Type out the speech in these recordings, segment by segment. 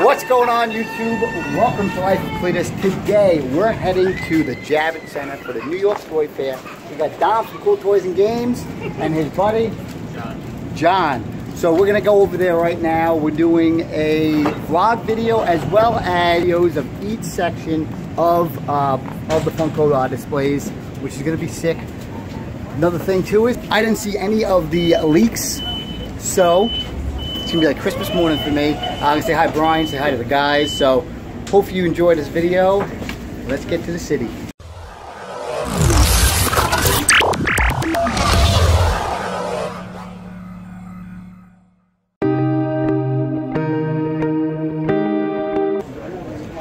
What's going on, YouTube? Welcome to Life of Cletus. Today we're heading to the Javits Center for the New York Toy Fair. We got Dom from Cool Toys and Games and his buddy John. So we're gonna go over there right now. We're doing a vlog video as well as videos of each section of the Funko displays, which is gonna be sick. Another thing too is I didn't see any of the leaks, so it's gonna be like Christmas morning for me. I'm gonna say hi Brian, say hi to the guys. So hopefully you enjoyed this video. Let's get to the city.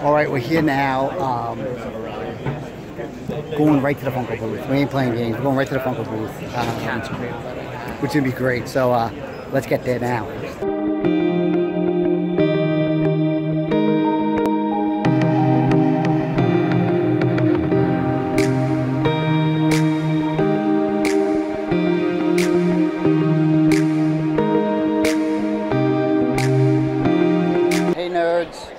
All right, we're here now. Going right to the Funko booth. We ain't playing games. We're going right to the Funko booth, which would be great. So let's get there now. Hey nerds.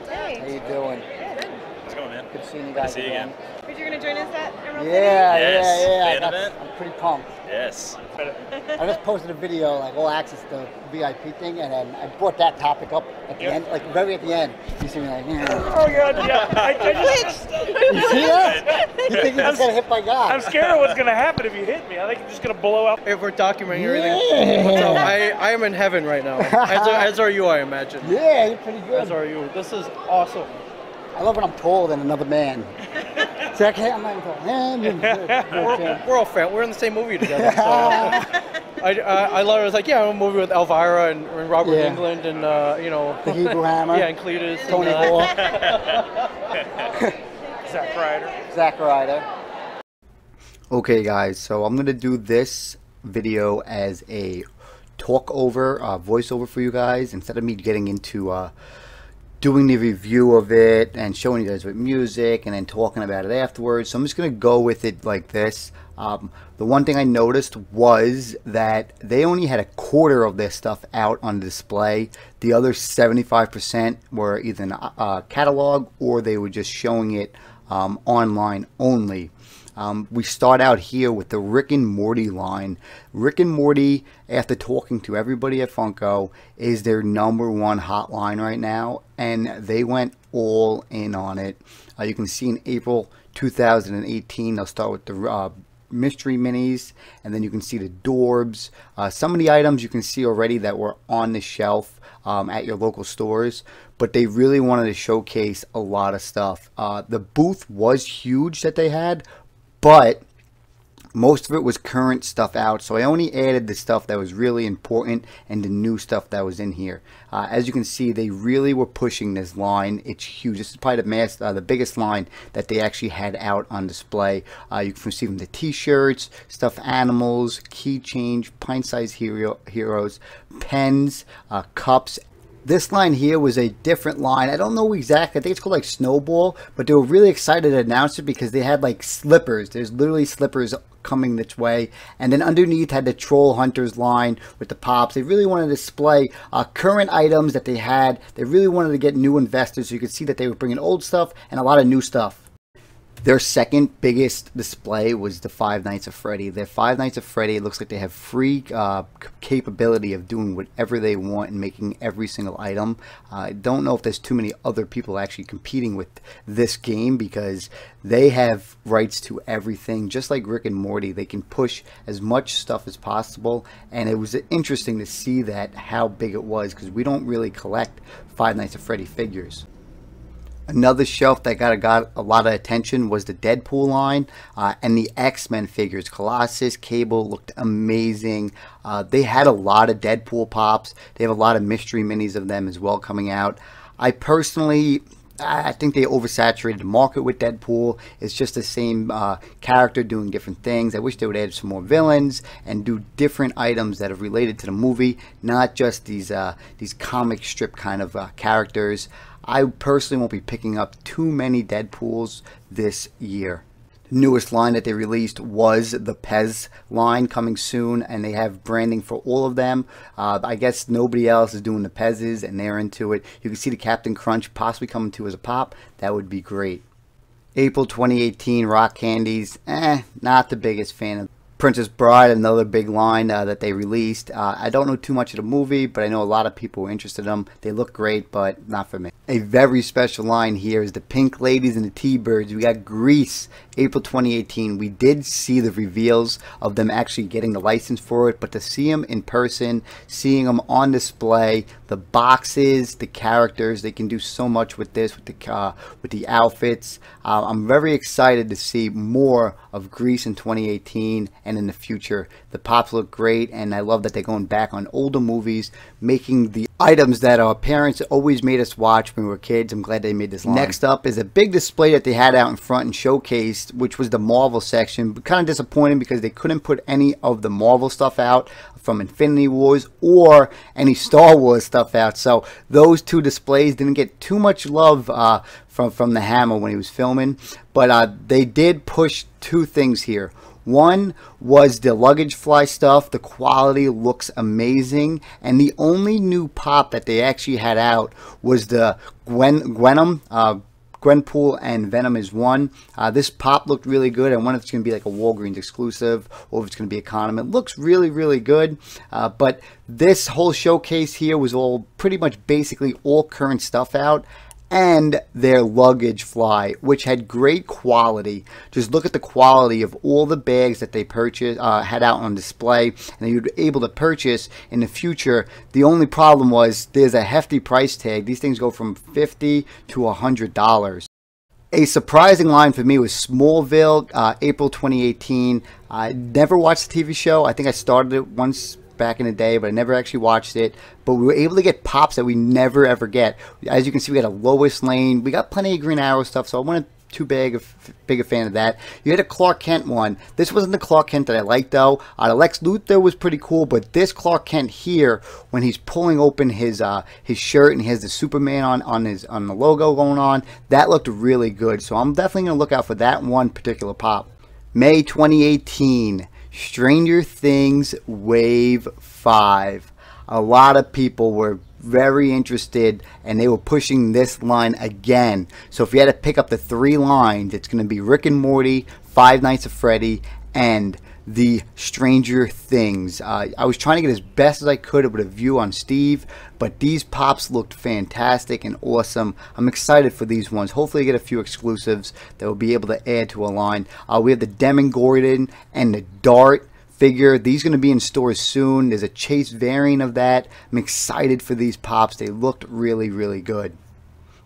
Hey. How you doing? Good. What's going on, man? Good seeing you guys again. But you're gonna join us at Emerald City? Yeah. I'm pretty pumped. Yes. I just posted a video, like all access to the VIP thing, and then I brought that topic up at the end, like very at the end. You see me like, Oh god, yeah. I just, you see that? You think you just got hit by God? I'm scared of what's gonna happen if you hit me. I think you're just gonna blow out. If we're documenting everything, so I am in heaven right now. As are you, I imagine. Yeah, you're pretty good. As are you. This is awesome. I love when I'm taller than another man. So I'm not even tall. We're all fans. We're in the same movie together. So. I love it. It's like, yeah, I'm in a movie with Elvira and Robert Englund and, you know. The Hebrew Hammer. Yeah, and Cletus. Tony Moore. Zach Ryder. Okay, guys, so I'm going to do this video as a talk over, voiceover for you guys, instead of me getting into doing the review of it and showing you guys with music and then talking about it afterwards. So I'm just going to go with it like this. The one thing I noticed was that they only had a quarter of their stuff out on display. The other 75% were either in a catalog or they were just showing it online only. We start out here with the Rick and Morty line. Rick and Morty, after talking to everybody at Funko, is their #1 hotline right now, and they went all in on it. You can see in April 2018, they'll start with the mystery minis, and then you can see the Dorbs. Some of the items you can see already that were on the shelf at your local stores, but they really wanted to showcase a lot of stuff. The booth was huge that they had, but most of it was current stuff out, so I only added the stuff that was really important and the new stuff that was in here. As you can see, they really were pushing this line. It's huge. This is probably the biggest line that they actually had out on display. You can see them the t-shirts, stuffed animals, keychains, pint-sized heroes, pens, cups. This line here was a different line. I don't know exactly. I think it's called like Snowball, but they were really excited to announce it because they had like slippers. There's literally slippers coming this way. And then underneath had the Troll Hunters line with the pops. They really wanted to display current items that they had. They really wanted to get new investors, so you could see that they were bringing old stuff and a lot of new stuff. Their second biggest display was the Five Nights at Freddy. Their Five Nights at Freddy, it looks like they have free capability of doing whatever they want and making every single item. I don't know if there's too many other people actually competing with this game because they have rights to everything. Just like Rick and Morty, they can push as much stuff as possible, and it was interesting to see that how big it was because we don't really collect Five Nights at Freddy figures. Another shelf that got a lot of attention was the Deadpool line and the X-Men figures. Colossus, Cable looked amazing. They had a lot of Deadpool pops. They have a lot of mystery minis of them as well coming out. I personally, I think they oversaturated the market with Deadpool. It's just the same character doing different things. I wish they would add some more villains and do different items that are related to the movie, not just these comic strip kind of characters. I personally won't be picking up too many Deadpools this year. Newest line that they released was the Pez line coming soon, and they have branding for all of them. I guess nobody else is doing the Pez's, and they're into it. You can see the Captain Crunch possibly coming to as a pop. That would be great. April 2018 rock candies, not the biggest fan of. Princess Bride, another big line that they released. I don't know too much of the movie, but I know a lot of people were interested in them. They look great, but not for me. A very special line here is the Pink Ladies and the T-Birds. We got Grease, April 2018. We did see the reveals of them actually getting the license for it, but to see them in person, seeing them on display, the boxes, the characters, they can do so much with this, with the outfits. I'm very excited to see more of Grease in 2018 and in the future. The pops look great, and I love that they're going back on older movies, making the items that our parents always made us watch when we were kids. I'm glad they made this line. Next up is a big display that they had out in front and showcased, which was the Marvel section. But kind of disappointing because they couldn't put any of the Marvel stuff out from Infinity Wars or any Star Wars stuff out. So those two displays didn't get too much love from the Hammer when he was filming. But they did push two things here. One was the luggage fly stuff. The quality looks amazing. And the only new pop that they actually had out was the Gwenum. Gwenpool and Venom is one. This pop looked really good. I wonder if it's going to be like a Walgreens exclusive or if it's going to be a condiment. It looks really, really good. But this whole showcase here was all pretty much basically all current stuff out. And their luggage fly, which had great quality. Just look at the quality of all the bags that they purchased, had out on display, and you were able to purchase in the future. The only problem was there's a hefty price tag. These things go from $50 to $100. A surprising line for me was Smallville, April 2018. I never watched the TV show. I think I started it once back in the day, but I never actually watched it. But we were able to get pops that we never ever get. As you can see, we got a Lois Lane. We got plenty of Green Arrow stuff, so I wasn't too big a fan of that. You had a Clark Kent one. This wasn't the Clark Kent that I liked though. The Lex Luthor was pretty cool, but this Clark Kent here, when he's pulling open his shirt and he has the Superman on the logo going on, that looked really good. So I'm definitely gonna look out for that one particular pop. May 2018. Stranger Things Wave 5. A lot of people were very interested and they were pushing this line again. So if you had to pick up the three lines, it's going to be Rick and Morty, Five Nights at Freddy, and the Stranger Things. I was trying to get as best as I could with a view on Steve, but these pops looked fantastic and awesome. I'm excited for these ones. Hopefully I get a few exclusives that will be able to add to a line. We have the Demon Gordon and the Dart figure. These are going to be in stores soon. There's a Chase variant of that. I'm excited for these pops. They looked really, really good.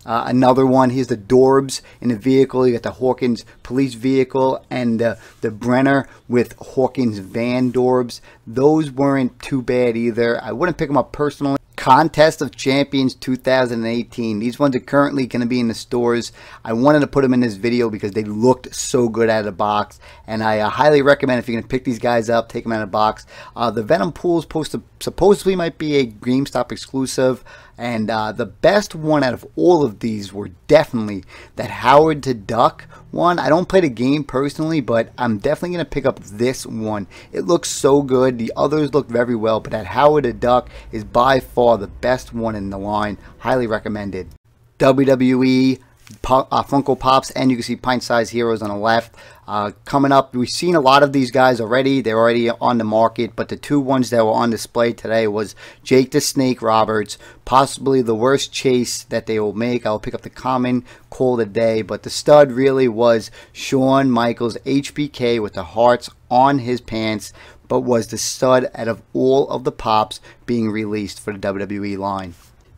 Another one, here's the Dorbs in the vehicle. You got the Hawkins police vehicle and the Brenner with Hawkins van Dorbs. Those weren't too bad either. I wouldn't pick them up personally. Contest of Champions 2018. These ones are currently going to be in the stores. I wanted to put them in this video because they looked so good out of the box, and I highly recommend if you're going to pick these guys up, take them out of the box. The Venom Pool supposedly might be a GameStop exclusive, and the best one out of all of these were definitely that Howard to Duck one. I don't play the game personally, but I'm definitely going to pick up this one. It looks so good. The others look very well, but that Howard the Duck is by far the best one in the line. Highly recommended. WWE Funko Pops, and you can see Pint Size Heroes on the left. Coming up, we've seen a lot of these guys already. They're already on the market, but the two ones that were on display today was Jake the Snake Roberts, possibly the worst chase that they will make. I'll pick up the common call today, but the stud really was Shawn Michaels HBK with the hearts on his pants, but was the stud out of all of the pops being released for the WWE line.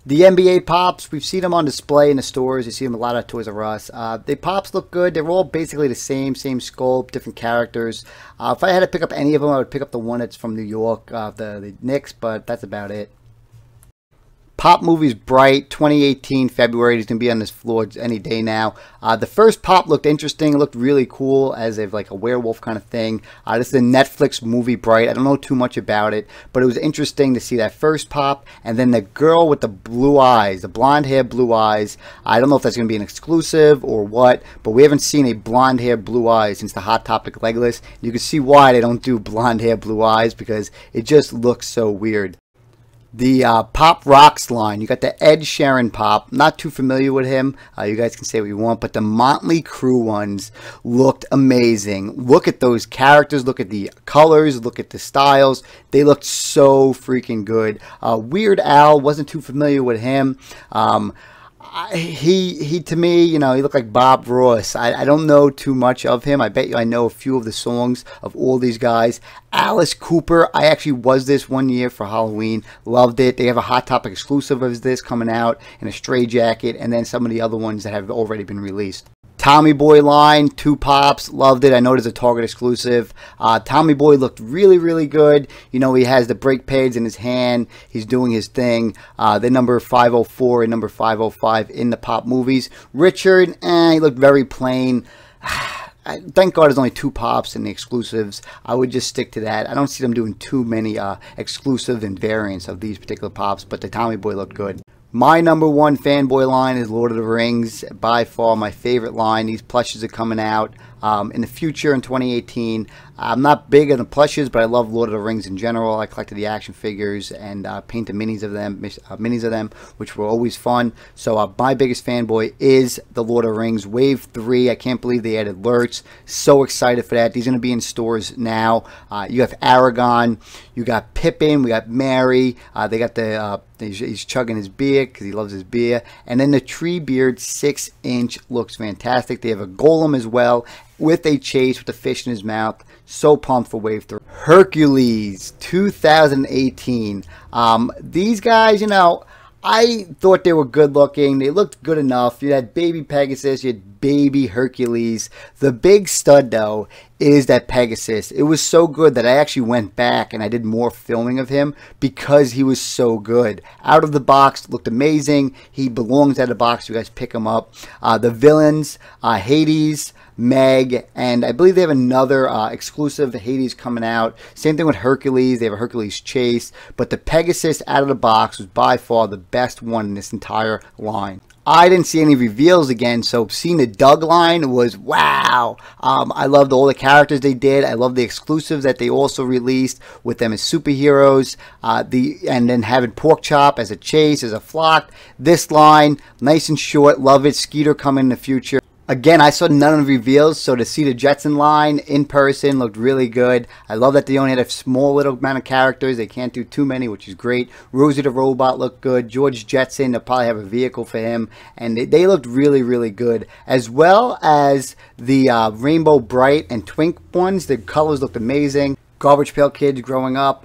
The NBA Pops, we've seen them on display in the stores. You see them a lot of Toys R Us. The Pops look good. They're all basically the same sculpt, different characters. If I had to pick up any of them, I would pick up the one that's from New York, the Knicks, but that's about it. Pop Movies Bright 2018 February. He's going to be on this floor any day now. The first pop looked interesting. It looked really cool as if like a werewolf kind of thing. This is the Netflix movie Bright. I don't know too much about it, but it was interesting to see that first pop. And then the girl with the blue eyes, the blonde hair, blue eyes. I don't know if that's going to be an exclusive or what, but we haven't seen a blonde hair, blue eyes since the Hot Topic Legless. You can see why they don't do blonde hair, blue eyes, because it just looks so weird. The Pop Rocks line, you got the Ed Sheeran Pop. Not too familiar with him. You guys can say what you want, but the Motley Crue ones looked amazing. Look at those characters. Look at the colors. Look at the styles. They looked so freaking good. Weird Al, wasn't too familiar with him. He to me, you know, he looked like Bob Ross. I don't know too much of him. I bet you I know a few of the songs of all these guys. Alice Cooper, I actually was this one year for Halloween. Loved it. They have a Hot Topic exclusive of this coming out in a Stray Jacket, and then some of the other ones that have already been released. Tommy Boy line, 2 pops, loved it. I know there's a Target exclusive. Tommy Boy looked really, really good. You know, he has the brake pads in his hand. He's doing his thing. The number 504 and number 505 in the Pop Movies. Richard, he looked very plain. Thank God there's only 2 pops in the exclusives. I would just stick to that. I don't see them doing too many exclusive and variants of these particular pops, but the Tommy Boy looked good. My number 1 fanboy line is Lord of the Rings. By far my favorite line. These plushes are coming out in the future in 2018. I'm not big on the plushes, but I love Lord of the Rings in general. I collected the action figures and painted minis of them, which were always fun. So my biggest fanboy is the Lord of the Rings Wave 3. I can't believe they added Lurtz. So excited for that. These are going to be in stores now. You have Aragon, you got Pippin, we got Mary. They got the he's chugging his beer because he loves his beer. And then the Treebeard 6-inch looks fantastic. They have a Golem as well with a chase with the fish in his mouth. So pumped for Wave 3. Hercules 2018. These guys, you know, I thought they were good looking. They looked good enough. You had baby Pegasus, you had baby Hercules. The big stud, though, is that Pegasus. It was so good that I actually went back and I did more filming of him because he was so good. Out of the box, looked amazing. He belongs out of the box. You guys pick him up. The villains, Hades, Meg, and I believe they have another exclusive Hades coming out. Same thing with Hercules. They have a Hercules chase, but the Pegasus out of the box was by far the best one in this entire line. I didn't see any reveals again, so seeing the Doug line was wow. I loved all the characters they did. I love the exclusives that they also released with them as superheroes. And then having Pork Chop as a chase, as a flock. This line, nice and short. Love it. Skeeter coming in the future. Again, I saw none of the reveals, so to see the Jetson line in person looked really good. I love that they only had a small little amount of characters. They can't do too many, which is great. Rosie the Robot looked good. George Jetson, they'll probably have a vehicle for him. And they looked really, really good. As well as the Rainbow Bright and Twink ones. The colors looked amazing. Garbage Pail Kids growing up,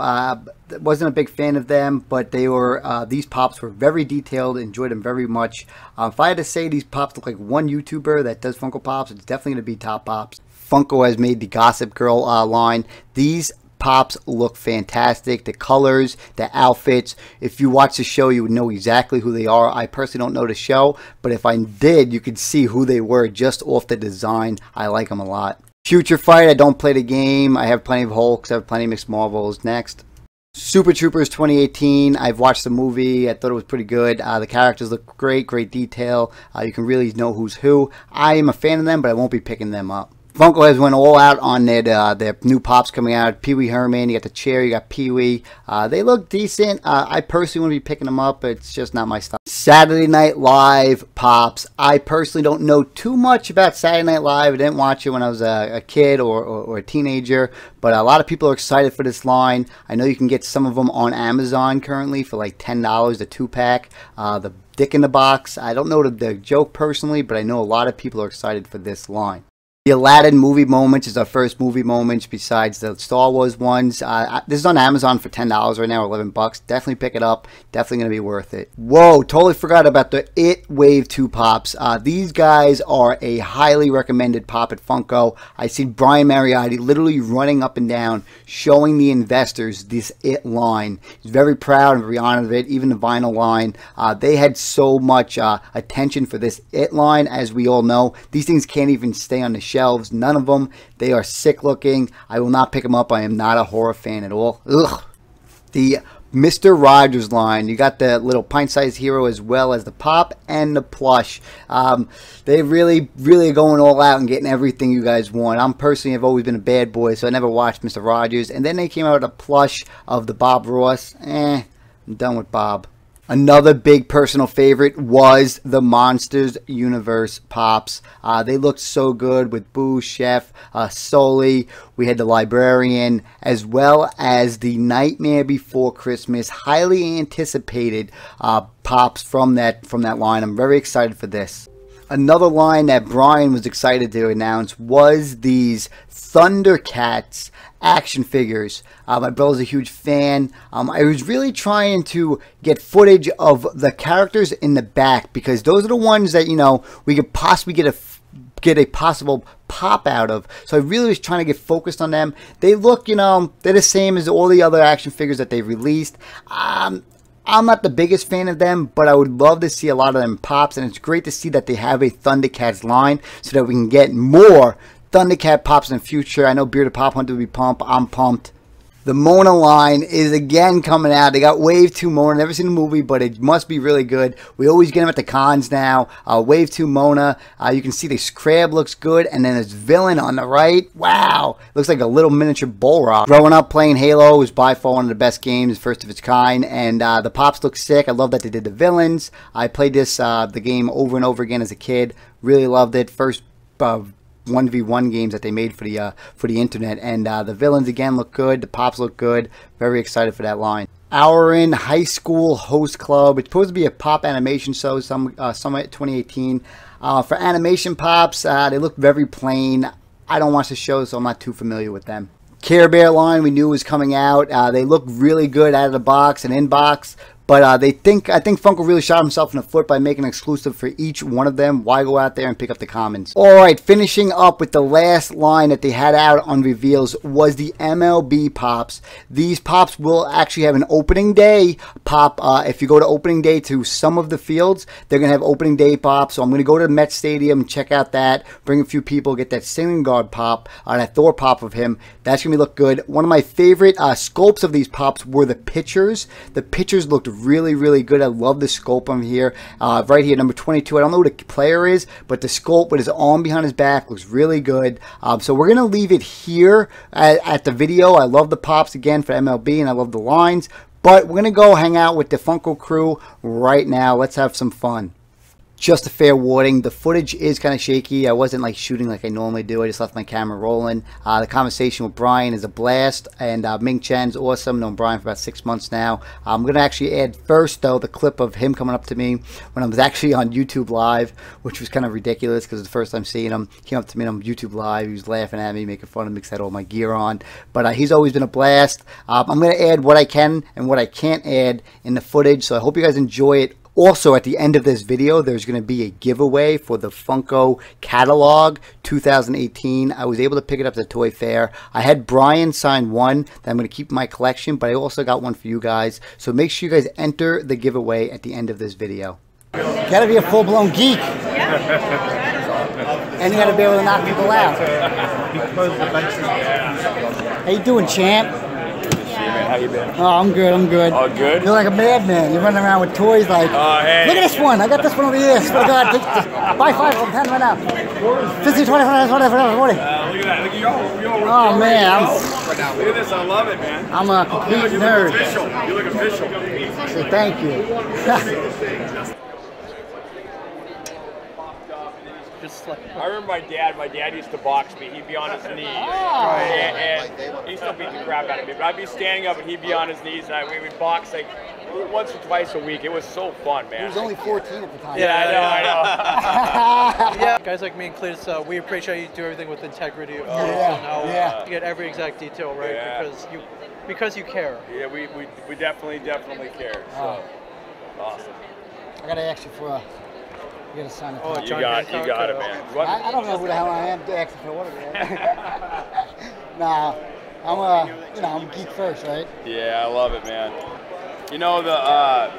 wasn't a big fan of them, but they were these pops were very detailed. Enjoyed them very much. If I had to say, these pops look like one YouTuber that does Funko Pops, it's definitely going to be Top Pops. Funko has made the Gossip Girl line. These pops look fantastic. The colors, the outfits. If you watch the show, you would know exactly who they are. I personally don't know the show, but if I did, you could see who they were just off the design. I like them a lot. Future Fight, I don't play the game. I have plenty of Hulks. I have plenty of Mixed Marvels. Next. Super Troopers 2018. I've watched the movie. I thought it was pretty good. The characters look great. Great detail. You can really know who's who. I am a fan of them, but I won't be picking them up. Funko has went all out on their new pops coming out. Pee Wee Herman, you got the chair, you got Pee Wee. They look decent. I personally want to be picking them up, but it's just not my style. Saturday Night Live pops. I personally don't know too much about Saturday Night Live. I didn't watch it when I was a kid or a teenager, but a lot of people are excited for this line. I know you can get some of them on Amazon currently for like $10, the 2-pack. The Dick in the Box. I don't know the joke personally, but I know a lot of people are excited for this line. The Aladdin movie moments is our first movie moments besides the Star Wars ones. This is on Amazon for $10 right now, or $11. Definitely pick it up. Definitely going to be worth it. Whoa, totally forgot about the It Wave 2 pops. These guys are a highly recommended pop at Funko. I see Brian Mariotti literally running up and down, showing the investors this It line. He's very proud and very honored of it. Even the vinyl line. They had so much attention for this It line, as we all know. These things can't even stay on the shelves. None of them. They are sick looking. I will not pick them up. I am not a horror fan at all. Ugh. The Mr. Rogers line. You got the little pint-sized hero as well as the pop and the plush. They really are going all out and getting everything you guys want. I'm personally have always been a bad boy, so I never watched Mr. Rogers. And then they came out with a plush of the Bob Ross. I'm done with Bob. Another big personal favorite was the Monsters Universe pops. They looked so good with Boo, Chef, Sully. We had the Librarian, as well as the Nightmare Before Christmas. Highly anticipated pops from that line. I'm very excited for this. Another line that Brian was excited to announce was these Thundercats action figures. My brother's a huge fan. I was really trying to get footage of the characters in the back, because those are the ones that, you know, we could possibly get a possible pop out of. So I really was trying to get focused on them. They look, you know, they're the same as all the other action figures that they've released. I'm not the biggest fan of them, but I would love to see a lot of them pops, and it's great to see that they have a Thundercats line so that we can get more Thundercat pops in the future. I know Bearded Pop Hunter will be pumped. I'm pumped. The Mona line is again coming out. They got Wave 2 Mona. Never seen the movie, but it must be really good. We always get them at the cons now. Wave 2 Mona. You can see the Scrab looks good. And then this villain on the right. Wow. Looks like a little miniature bull rock. Growing up playing Halo was by far one of the best games. First of its kind. And the pops look sick. I love that they did the villains. I played this the game over and over again as a kid. Really loved it. First 1v1 games that they made for the internet, and the villains again look good. The pops look good. Very excited for that line. Our High School Host Club. It's supposed to be a pop animation show, summer 2018. For animation pops, they look very plain. I don't watch the show, so I'm not too familiar with them. Care Bear line we knew was coming out. They look really good out of the box and in box. But I think Funko really shot himself in the foot by making an exclusive for each one of them. Why go out there and pick up the commons? Alright, finishing up with the last line that they had out on reveals was the MLB pops. These pops will actually have an opening day pop. If you go to opening day to some of the fields, they're going to have opening day pops. So I'm going to go to the Met Stadium, check out that, bring a few people, get that Singing Guard pop, that Thor pop of him. That's going to look good. One of my favorite sculpts of these pops were the pitchers. The pitchers looked really good. I love the sculpt on here. Right here, number 22. I don't know who the player is, but the sculpt with his arm behind his back looks really good. So we're going to leave it here at the video. I love the pops again for MLB, and I love the lines. But we're going to go hang out with the Funko crew right now. Let's have some fun. Just a fair warning, the footage is kind of shaky. I wasn't like shooting like I normally do. I just left my camera rolling. The conversation with Brian is a blast, and Ming Chen's awesome. Known Brian for about 6 months now. I'm going to actually add first, though, the clip of him coming up to me when I was actually on YouTube Live, which was kind of ridiculous because it's the first time seeing him. He came up to me on YouTube Live. He was laughing at me, making fun of me because I had all my gear on. But he's always been a blast. I'm going to add what I can and what I can't add in the footage, so I hope you guys enjoy it. Also, at the end of this video, there's going to be a giveaway for the Funko Catalog 2018. I was able to pick it up at the Toy Fair. I had Brian sign one that I'm going to keep in my collection, but I also got one for you guys. So make sure you guys enter the giveaway at the end of this video. Gotta be a full-blown geek. And you gotta be able to knock people out. How you doing, champ? How you been? Oh, I'm good, I'm good. Oh, good? You're like a madman. You're running around with toys like, hey. Look at this one. I got this one over here. Swear to God. Buy 5 of them, 10 right now. 50, 20, 40. Look at that. Look at your Oh, man. Look at this. I love it, man. I'm a complete nerd. You look official. So thank you. I remember my dad used to box me. He'd be on his knees. And he used to beat the crap out of me. But I'd be standing up and he'd be on his knees, and we would box like once or twice a week. It was so fun, man. He was only 14 at the time. Yeah, I know. guys like me and Cletus, we appreciate you do everything with integrity. Yeah. You get every exact detail right because you care. Yeah, we definitely care. So awesome. I gotta ask you for you gotta sign it. Oh, You got it, man. I don't know who the hell I am to ask for what it is. Nah, I'm a geek first, right? Yeah, I love it, man. You know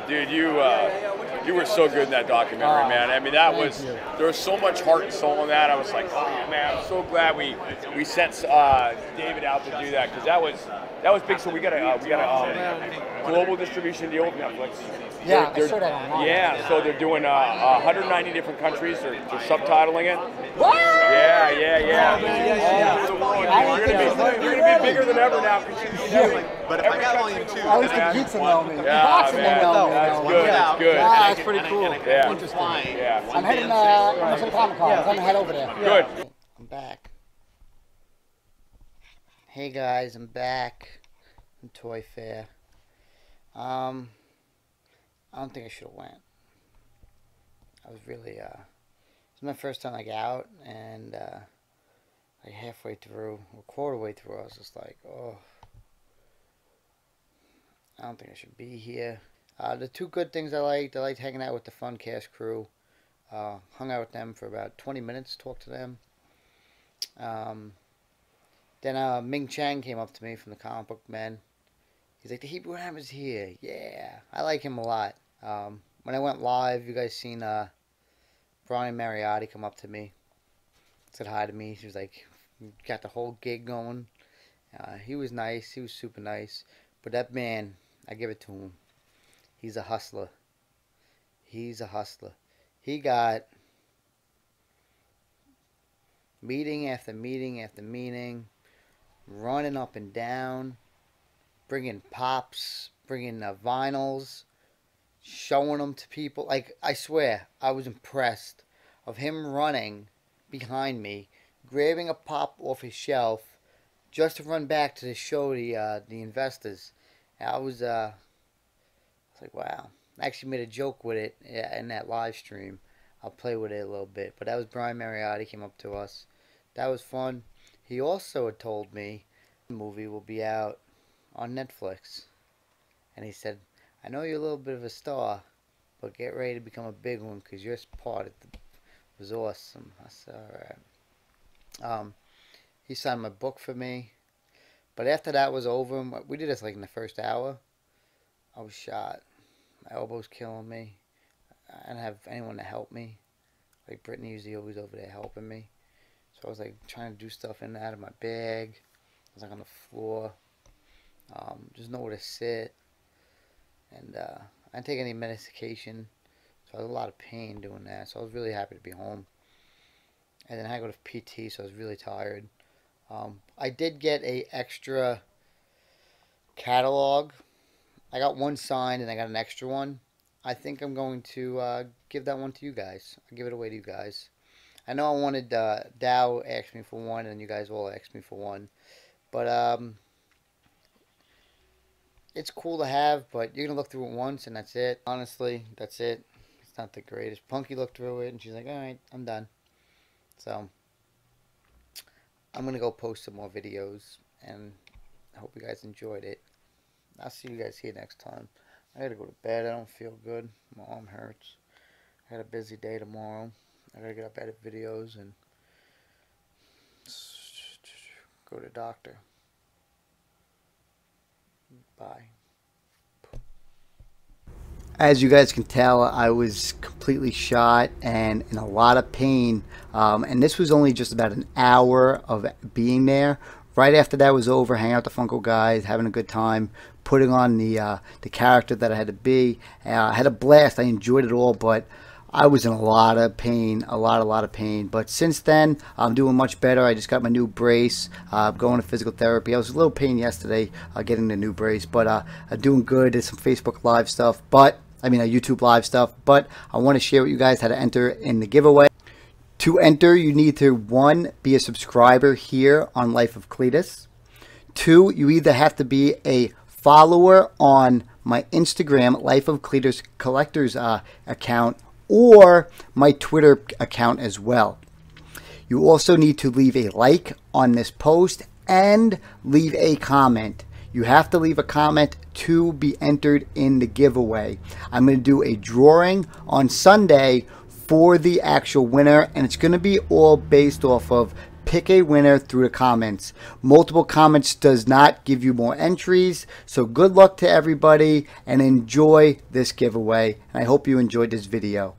dude, you were so good in that documentary, man. I mean, there was so much heart and soul in that. I was like, oh man, I'm so glad we sent David out to do that, because that was big. So we got a global distribution deal with Netflix. Yeah, I saw that online. Yeah, so they're doing 190 different countries. They're subtitling it. What? Yeah. You're gonna be bigger than ever now. But if I got volume 2, at least the geeks will know me. Yeah, man. That's good. That's good. That's pretty cool. Yeah. Interesting. Yeah. I'm heading to the Comic Con. I'm gonna head over there. Good. I'm back. Hey guys, I'm back from Toy Fair. I don't think I should have went. I was really it's my first time out, and like halfway through, or quarter way through, I was just like, oh, I don't think I should be here. The two good things I liked hanging out with the Funcast crew. Hung out with them for about 20 minutes, talked to them. Then Ming Chang came up to me from the Comic Book Men. He's like, the Hebrew Hammer's here. Yeah, I like him a lot. When I went live, you guys seen Brian Mariotti come up to me, said hi to me. He was like, got the whole gig going. He was nice. He was super nice. But that man, I give it to him. He's a hustler. He's a hustler. He got meeting after meeting after meeting, running up and down, bringing pops, bringing vinyls, showing them to people. Like, I swear, I was impressed of him running behind me, grabbing a pop off his shelf just to run back to show the investors. I was like, wow. I actually made a joke with it in that live stream. I'll play with it a little bit. But that was Brian Mariotti came up to us. That was fun. He also had told me the movie will be out on Netflix. And he said, I know you're a little bit of a star, but get ready to become a big one, because your part of it was awesome. I said, alright. He signed my book for me. But after that was over, we did this like in the first hour. I was shot. My elbow's killing me. I didn't have anyone to help me. Like, Brittany usually always over there helping me. So I was like trying to do stuff in and out of my bag. I was like on the floor. Just nowhere to sit. And I didn't take any medication. So I was in a lot of pain doing that. So I was really happy to be home. And then I had to go to PT, so I was really tired. I did get a extra catalog. I got one signed and I got an extra one. I think I'm going to give that one to you guys. I'll give it away to you guys. I know I wanted Dow asked me for one, and you guys all asked me for one. But it's cool to have, but you're going to look through it once and that's it. Honestly, that's it. It's not the greatest. Punky looked through it and she's like, alright, I'm done. So, I'm going to go post some more videos, and I hope you guys enjoyed it. I'll see you guys here next time. I gotta go to bed. I don't feel good. My arm hurts. I got a busy day tomorrow. I gotta get up, edit videos, and go to the doctor. Bye. As you guys can tell, I was completely shot and in a lot of pain. And this was only just about an hour of being there. Right after that was over, hanging out with the Funko guys, having a good time, putting on the character that I had to be. I had a blast. I enjoyed it all, but I was in a lot of pain, a lot of pain. But since then, I'm doing much better. I just got my new brace, going to physical therapy. I was a little pain yesterday getting the new brace, but I'm doing good. There's some Facebook Live stuff, YouTube Live stuff. But I want to share with you guys how to enter in the giveaway. To enter, you need to, 1, be a subscriber here on Life of Cletus. 2, you either have to be a follower on my Instagram, Life of Cletus Collectors account, or my Twitter account as well. You also need to leave a like on this post and leave a comment. You have to leave a comment to be entered in the giveaway. I'm going to do a drawing on Sunday for the actual winner, and it's going to be all based off of pick a winner through the comments. Multiple comments does not give you more entries, so good luck to everybody and enjoy this giveaway. And I hope you enjoyed this video.